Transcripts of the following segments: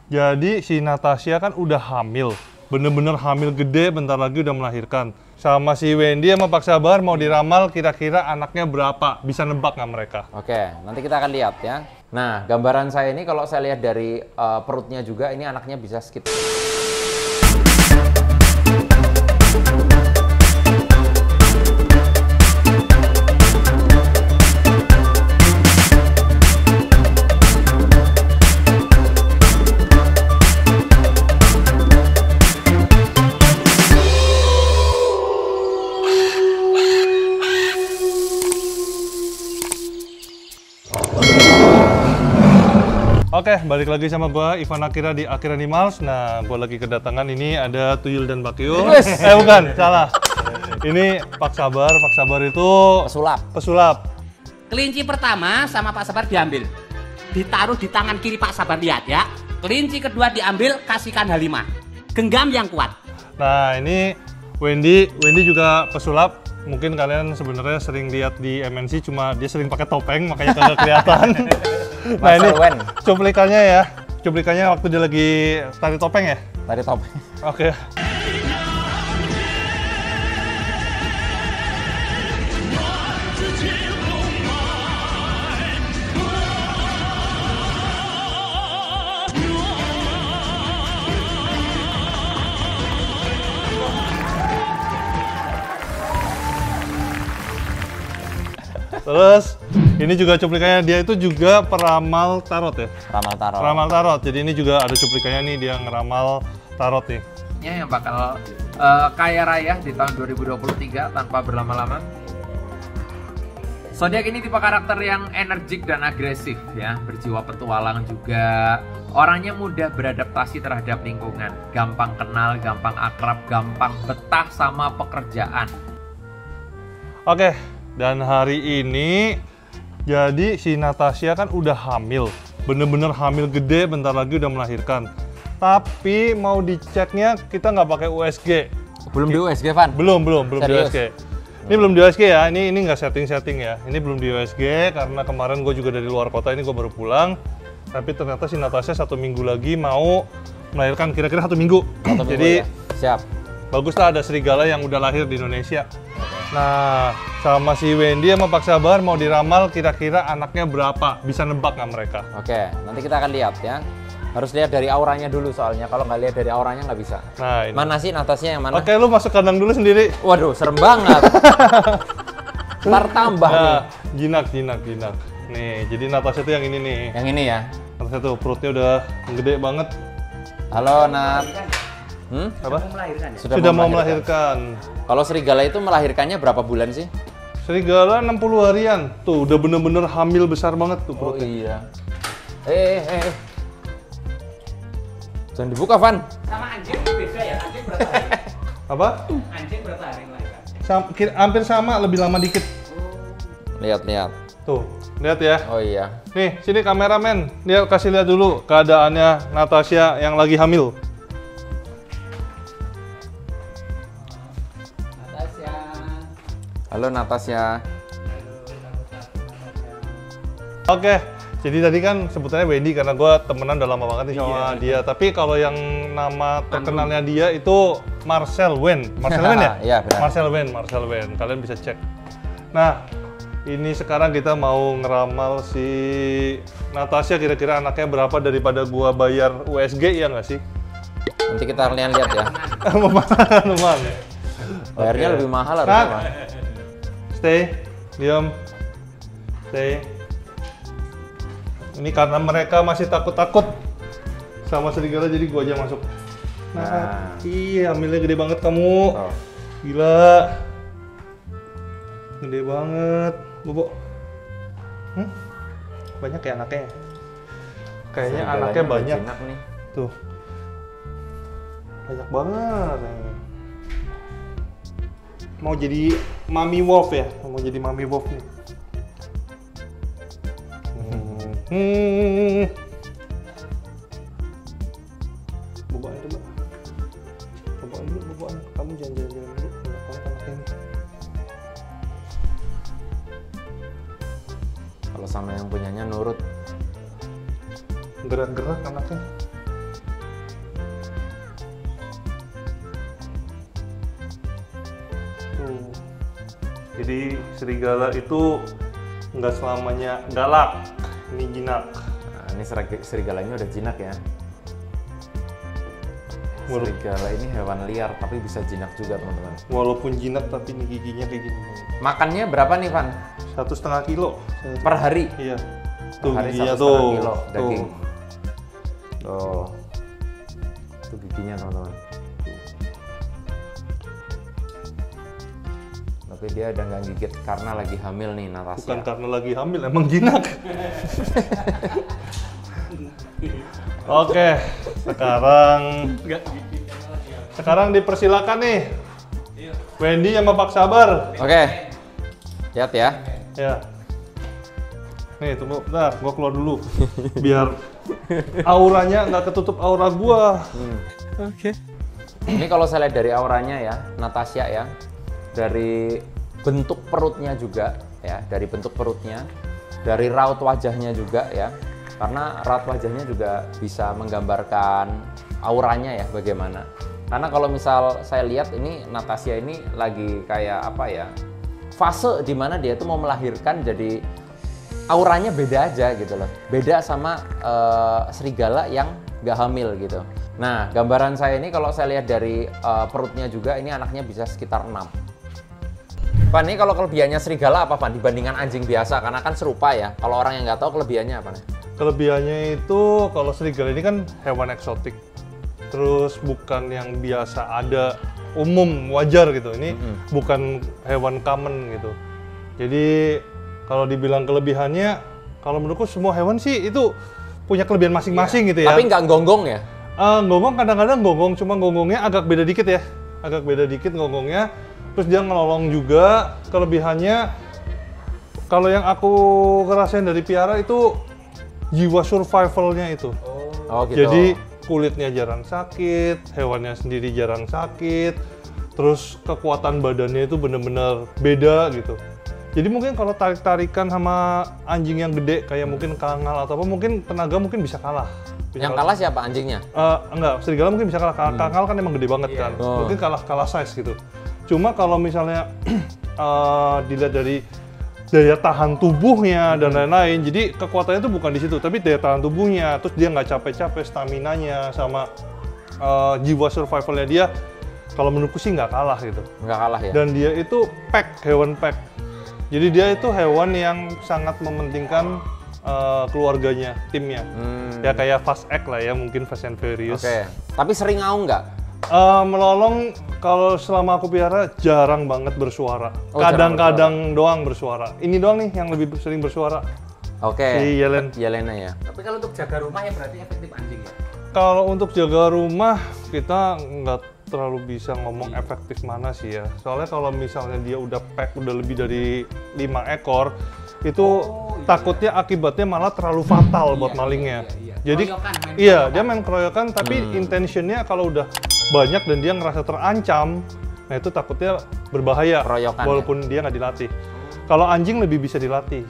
Jadi si Natasha kan udah hamil, bener-bener hamil gede, bentar lagi udah melahirkan. Sama si Wendy sama Pak Sabar mau diramal kira-kira anaknya berapa, bisa nebak nggak mereka? Oke, nanti kita akan lihat ya. Nah, gambaran saya ini kalau saya lihat dari perutnya juga, ini anaknya bisa sekitar. Oke, balik lagi sama gua Ivan Akira di Akira Animals. Nah, gua lagi kedatangan ini ada Tuyul dan Bakyul. Bukan, salah. Ini Pak Sabar. Pak Sabar itu pesulap. Kelinci pertama sama Pak Sabar diambil, ditaruh di tangan kiri Pak Sabar, lihat ya. Kelinci kedua diambil, kasihkan Halimah. Genggam yang kuat. Nah, ini Wendy juga pesulap. Mungkin kalian sebenarnya sering lihat di MNC, cuma dia sering pakai topeng makanya kagak kelihatan. Nah, ini cuplikannya waktu dia lagi tari topeng ya? Tari topeng. Oke. Terus ini juga cuplikannya, dia itu juga peramal tarot ya? Peramal tarot. Jadi ini juga ada cuplikannya nih, dia ngeramal tarot nih. Yang bakal kaya raya di tahun 2023 tanpa berlama-lama. Zodiak ini tipe karakter yang energik dan agresif ya, berjiwa petualang juga. Orangnya mudah beradaptasi terhadap lingkungan, gampang kenal, gampang akrab, gampang betah sama pekerjaan. Oke, dan hari ini jadi si Natasha kan udah hamil, bener-bener hamil gede, bentar lagi udah melahirkan. Tapi mau diceknya kita nggak pakai USG. Belum di USG, Van? Belum di USG. Ini belum di USG ya, ini nggak setting ya. Ini belum di USG karena kemarin gue juga dari luar kota, ini gue baru pulang. Tapi ternyata si Natasha 1 minggu lagi mau melahirkan, kira-kira 1 minggu. Jadi ya? Siap. Bagus lah ada serigala yang udah lahir di Indonesia. Nah, sama si Wendy sama Pak Sabar mau diramal kira-kira anaknya berapa, bisa nebak nggak mereka? Oke, nanti kita akan lihat ya. Harus lihat dari auranya dulu soalnya, kalau nggak lihat dari auranya nggak bisa. Nah, ini. Mana sih Natasha yang mana? Oke, lu masuk kandang dulu sendiri. Waduh, serem banget. Ntar tambah nih. Jinak. Nih, jadi Natasha itu yang ini nih. Yang ini ya? Natasha tuh perutnya udah gede banget. Halo, Nat. Apa? Sudah mau melahirkan. Kalau serigala itu melahirkannya berapa bulan sih? Serigala 60 harian. Tuh, udah bener-bener hamil besar banget tuh Oh perutnya. iya. Jangan dibuka, Van. Sama anjing beda ya, anjing berapa hari? Apa? Anjing berapa hari melahirkan? Hampir sama, lebih lama dikit. Lihat. Tuh, lihat ya. Oh iya. Nih, sini kameramen. Kasih lihat dulu keadaannya Natasha yang lagi hamil. Halo, Natasha. Oke, jadi tadi kan sebutannya Wendy karena gue temenan udah lama banget nih sama dia. Tapi kalau yang nama terkenalnya dia itu Marcel Wen. Marcel Wen ya? Iya, benar. Marcel Wen. Kalian bisa cek. Nah, ini sekarang kita mau ngeramal si Natasha kira-kira anaknya berapa daripada gua bayar USG, ya nggak sih? Nanti kita lihat ya. Lumayan. Bayarnya lebih mahal harusnya, Pak. Stay, diam. Stay. Ini karena mereka masih takut-takut sama serigala, jadi gua aja masuk. Nah, iya, hamilnya gede banget kamu. Oh. Gila. Gede banget, Bobo. Banyak ya anaknya? Kayaknya anaknya banyak. Nih. Tuh. Banyak banget. Mau jadi mami wolf ya? Mau jadi mami wolf nih. Boboan itu, Mbak. Boboan dulu, boboan. Kamu jangan jalan-jalan dulu. Banyak banget anaknya ini. Kalau sama yang punyanya nurut. Gerak-gerak anaknya. Jadi serigala itu nggak selamanya galak, ini jinak. Nah, ini serigalanya udah jinak ya. Serigala ini hewan liar tapi bisa jinak juga teman-teman. Walaupun jinak tapi ini giginya kayak gini. Makannya berapa nih Van? 1,5 kilo. Per hari? Iya. Per hari giginya 1,5 kilo daging. Tuh. Itu giginya teman-teman. Tapi dia udah nggak gigit karena lagi hamil nih Natasha. Bukan karena lagi hamil, emang jinak. Oke, sekarang dipersilakan nih Wendy sama Pak Sabar. Oke, lihat ya. Ya. Nih, tunggu, bentar, gua keluar dulu. Biar auranya nggak ketutup aura gua. Oke. Ini kalau saya lihat dari auranya ya, Natasha ya, dari bentuk perutnya juga ya, dari bentuk perutnya, dari raut wajahnya juga ya, karena raut wajahnya juga bisa menggambarkan auranya ya bagaimana. Karena kalau misal saya lihat ini Natasha ini lagi kayak apa ya, fase dimana dia tuh mau melahirkan, jadi auranya beda aja gitu loh, beda sama serigala yang nggak hamil gitu. Nah, gambaran saya ini kalau saya lihat dari perutnya juga, ini anaknya bisa sekitar 6. Pak, ini kalau kelebihannya serigala apa Pak dibandingkan anjing biasa? Karena kan serupa ya. Kalau orang yang nggak tahu kelebihannya apa nih? Kelebihannya itu kalau serigala ini kan hewan eksotik. Terus bukan yang biasa ada umum, wajar gitu. Ini bukan hewan common gitu. Jadi kalau dibilang kelebihannya, kalau menurutku semua hewan sih itu punya kelebihan masing-masing gitu ya. Tapi nggak gonggong ya? Gonggong kadang-kadang gonggong, cuma gonggongnya agak beda dikit ya. Agak beda dikit gonggongnya. Terus dia ngelolong juga. Kelebihannya, kalau yang aku ngerasain dari piara itu jiwa survivalnya itu. Oh gitu. Jadi kulitnya jarang sakit, hewannya sendiri jarang sakit, terus kekuatan badannya itu bener-bener beda gitu. Jadi mungkin kalau tarik-tarikan sama anjing yang gede kayak mungkin kangal atau apa, mungkin tenaga mungkin bisa kalah. Yang kalah siapa anjingnya? Enggak, serigala mungkin bisa kalah. Kangal kan emang gede banget kan. Mungkin kalah size gitu. Cuma kalau misalnya dilihat dari daya tahan tubuhnya dan lain-lain, jadi kekuatannya itu bukan di situ, tapi daya tahan tubuhnya, terus dia nggak capek-capek, staminanya sama jiwa survivalnya dia, kalau menurutku sih nggak kalah gitu. Nggak kalah ya? Dan dia itu hewan pack. Jadi dia itu hewan yang sangat mementingkan keluarganya, timnya. Ya kayak Fast X lah ya, mungkin Fast and Furious. Oke. Tapi sering ngaung nggak? Melolong kalau selama aku piara jarang banget bersuara. Kadang-kadang doang bersuara. Ini doang nih yang lebih sering bersuara. Oke. Si Yelena ya. Tapi kalau untuk jaga rumah ya berarti efektif anjing ya? Kalau untuk jaga rumah kita nggak terlalu bisa ngomong efektif mana sih ya. Soalnya kalau misalnya dia udah pack udah lebih dari 5 ekor, itu takutnya akibatnya malah terlalu fatal buat malingnya. Jadi dia main keroyokan, tapi intentionnya kalau udah banyak dan dia ngerasa terancam, nah itu takutnya berbahaya. Keroyokan, walaupun dia nggak dilatih. Kalau anjing lebih bisa dilatih.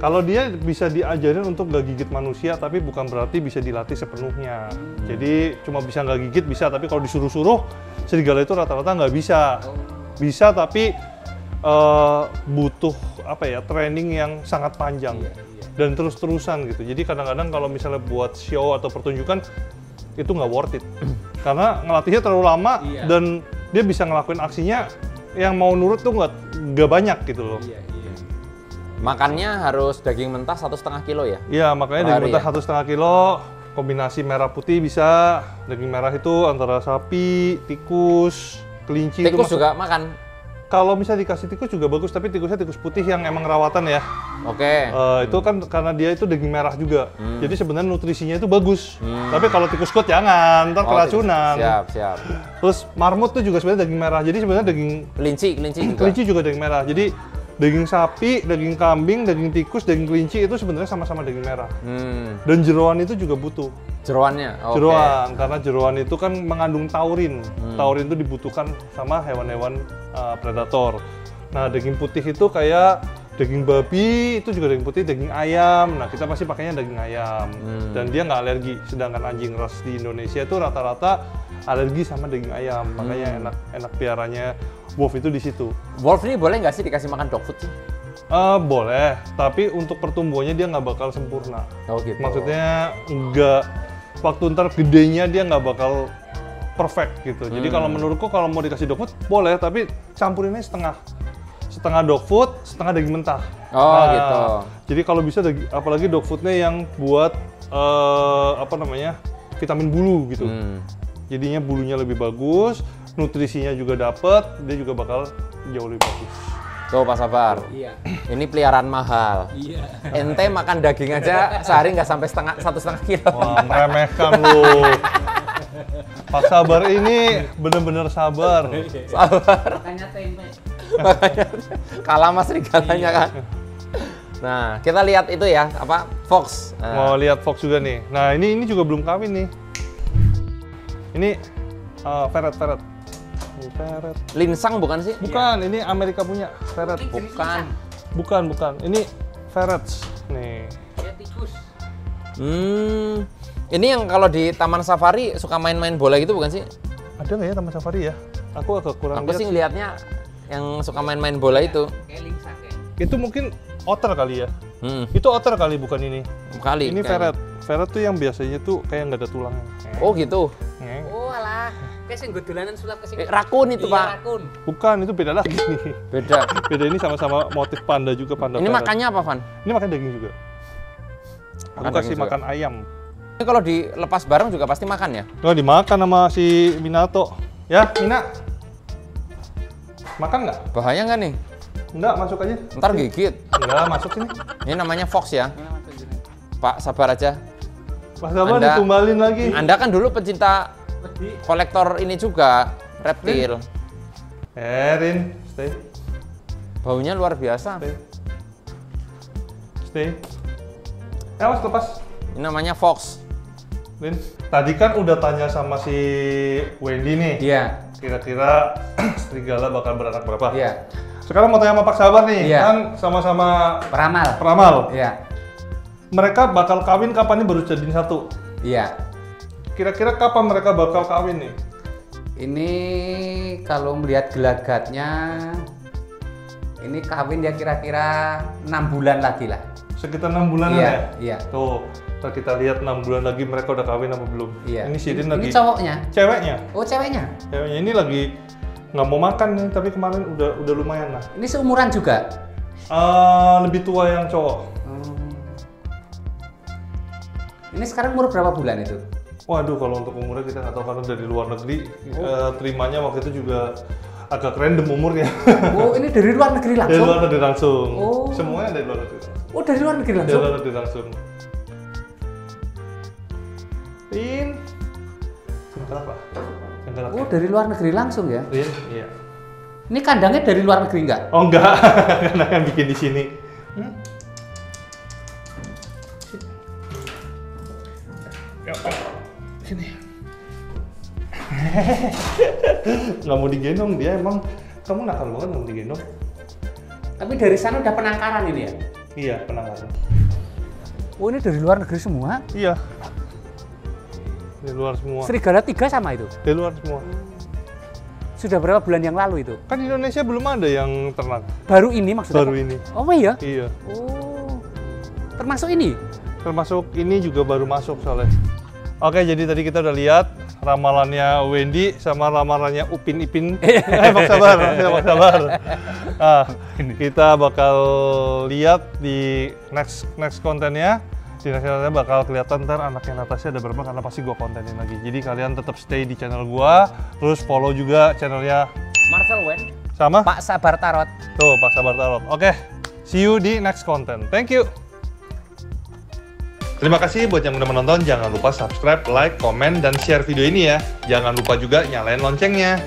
Kalau dia bisa diajarin untuk nggak gigit manusia, tapi bukan berarti bisa dilatih sepenuhnya. Jadi cuma bisa nggak gigit bisa, tapi kalau disuruh-suruh, serigala itu rata-rata nggak bisa. Bisa tapi butuh apa ya, training yang sangat panjang dan terus-terusan gitu. Jadi kadang-kadang kalau misalnya buat show atau pertunjukan itu nggak worth it karena ngelatihnya terlalu lama dan dia bisa ngelakuin aksinya yang mau nurut tuh nggak banyak gitu loh. Makannya harus daging mentah 1,5 kilo ya? Iya, makanya daging mentah 1,5 kilo, kombinasi merah putih bisa. Daging merah itu antara sapi, tikus, kelinci. Tikus itu juga makan? Kalau misalnya dikasih tikus juga bagus, tapi tikusnya tikus putih yang emang rawatan ya. Oke. Itu kan karena dia itu daging merah juga. Jadi sebenarnya nutrisinya itu bagus. Tapi kalau tikus kot jangan, ntar keracunan. Siap. Terus marmut tuh juga sebenarnya daging merah. Jadi sebenarnya daging kelinci juga daging merah. Jadi daging sapi, daging kambing, daging tikus, daging kelinci itu sebenarnya sama-sama daging merah. Dan jeroan itu juga butuh. Jeroannya? Jeroan, karena jeroan itu kan mengandung taurin. Taurin itu dibutuhkan sama hewan-hewan predator. Nah, daging putih itu kayak Daging babi itu juga daging putih, daging ayam. Nah, kita pasti pakainya daging ayam. Dan dia nggak alergi. Sedangkan anjing ras di Indonesia itu rata-rata alergi sama daging ayam. Makanya enak piaranya Wolf itu di situ. Wolf ini boleh nggak sih dikasih makan dog food sih? Boleh, tapi untuk pertumbuhannya dia nggak bakal sempurna. Oh gitu. Maksudnya nggak, waktu ntar gedenya dia nggak bakal perfect gitu. Jadi kalau menurutku kalau mau dikasih dog food boleh, tapi campurinnya setengah dog food, setengah daging mentah. Oh gitu. Jadi kalau bisa apalagi dog foodnya yang buat vitamin bulu gitu. Jadinya bulunya lebih bagus, nutrisinya juga dapet, dia juga bakal jauh lebih bagus. Tuh Pak Sabar. Iya. Ini peliharaan mahal. Iya. Ente makan daging aja sehari nggak sampai 1,5 kilo. Wah, meremehkan lu. Pak Sabar ini bener-bener sabar. Sabar. Makanya tempe. Makanya kalah mas serigalanya kan. Nah, kita lihat itu ya, apa Fox. Mau lihat Fox juga nih. Nah, ini juga belum kawin nih. Ini ferret. Ini ferret. Linsang bukan sih? Bukan, ini Amerika punya ferret. Bukan. Ini ferrets nih. Ya tikus. Ini yang kalau di Taman Safari suka main-main bola gitu bukan sih? Ada nggak ya Taman Safari ya? Aku agak kurang Aku lihat sih ngelihatnya yang suka main-main bola itu. Kayak lingsang ya. Itu mungkin otter kali ya? Hmm. Itu otter kali, bukan ini. Kali. Ini kayaknya. ferret. Ferret tuh yang biasanya tuh kayak nggak ada tulangnya. Oh gitu. Ngeng. Oh alah, kayak sing dolanan sulap ke sini. Rakun itu Iya, Pak. rakun. Bukan, itu beda lagi. Beda. Beda, ini sama-sama motif panda juga, panda Ini ferret. makannya apa Van? Ini makan daging juga. Aku Makan kasih daging juga. makan ayam. Ini kalau dilepas bareng juga pasti makan ya? Oh, dimakan sama si Minato. Ya, Mina. Makan nggak? Bahaya nggak nih? Enggak, masuk aja. Ntar gigit. Enggak, masuk sini. Ini namanya Fox ya? Pak, sabar aja. Mas Sabar Anda- ditumbalin lagi. Anda kan dulu pecinta kolektor ini juga, reptil. Rin, stay. Baunya luar biasa. Stay. Awas, lepas. Ini namanya Fox. Rin, tadi kan udah tanya sama si Wendy nih. Iya. Kira-kira serigala bakal beranak berapa? Iya. Sekarang mau tanya sama Pak Sabar nih, Iya. kan sama-sama Peramal. peramal. Iya. Mereka bakal kawin kapan nih, baru jadiin satu? Iya. Kira-kira kapan mereka bakal kawin nih? Ini kalau melihat gelagatnya, ini kawin ya kira-kira 6 bulan lagi lah. Sekitar 6 bulanan Iya, ya? iya. Tuh, ntar kita lihat 6 bulan lagi mereka udah kawin apa belum. Iya. Ini Sirin Ini lagi. cowoknya. Ceweknya. Oh ceweknya. Ceweknya ini lagi nggak mau makan nih, tapi kemarin udah lumayan lah. Ini seumuran juga. Lebih tua yang cowok. Ini sekarang umur berapa bulan itu? Waduh, kalau untuk umurnya kita nggak tahu karena dari luar negeri. Terimanya waktu itu juga agak random umurnya. Oh ini dari luar negeri Dari langsung? luar negeri langsung. Oh. Semuanya dari luar negeri langsung. Oh dari luar negeri Dari langsung? luar negeri langsung. Rin. Sebentar apa? Yang galak. Oh dari luar negeri langsung ya? Rin, iya. Ini kandangnya dari luar negeri enggak? Oh enggak, karena kan bikin di sini. Sini. Nggak mau digendong dia, emang kamu nakal banget nggak mau digendong. Tapi dari sana udah penangkaran ini ya? Iya, penangkaran. Oh ini dari luar negeri semua? Iya. Di luar semua. Serigala 3 sama itu? Di luar semua. Sudah berapa bulan yang lalu itu? Kan di Indonesia belum ada yang ternak. Baru ini maksudnya? Baru ini. Oh iya? Iya. Oh, termasuk ini? Termasuk ini juga baru masuk soalnya. Oke, jadi tadi kita udah lihat ramalannya Wendy sama ramalannya Upin Ipin. Pak Sabar, Pak Sabar. Nah, kita bakal lihat di next kontennya. Di next kontennya bakal kelihatan ntar anaknya Natasha ada berapa, karena pasti gua kontenin lagi. Jadi kalian tetap stay di channel gua, terus follow juga channelnya Marcel Wen. sama Pak Sabar Tarot. tuh Pak Sabar Tarot. Oke, see you di next content. Thank you. Terima kasih buat yang udah menonton. Jangan lupa subscribe, like, komen, dan share video ini ya. Jangan lupa juga nyalain loncengnya.